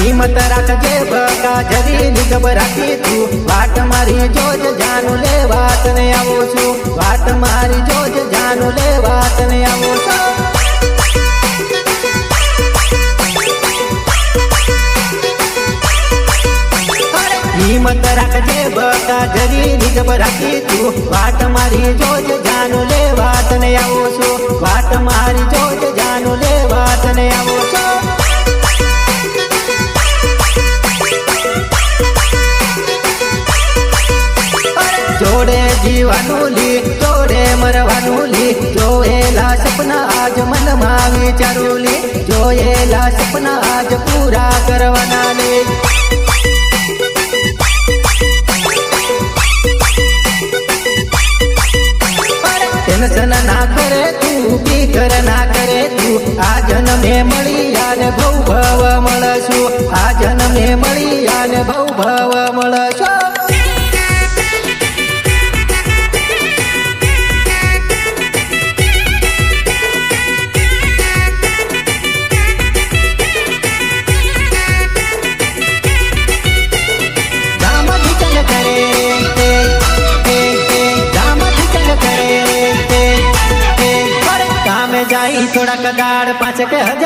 हिम्मत राखजे बका जरी घबराती तू वाट मारी जोज जानू ले वात ने आवो छू वाट मारी जोज जानू ले वात ने आवो छू हिम्मत राखजे बका जरी घबराती तू वाट मारी जोज जानू ले वात ने आवो छू वाट मारी जोज जानू ले वात ने आवो छू जोड़े जीवानुली जोड़े मरवानुली जोएला सपना आज मन में विचारूली जोएला सपना आज पूरा करवाना ले टेंशन ना करे तू फिकर ना करे तू आ जन्मे मळी आने भव भव मळशु आ जन्मे मळी आने भव भव मळशु जाई थोड़ा कगाड़ 5 के हजार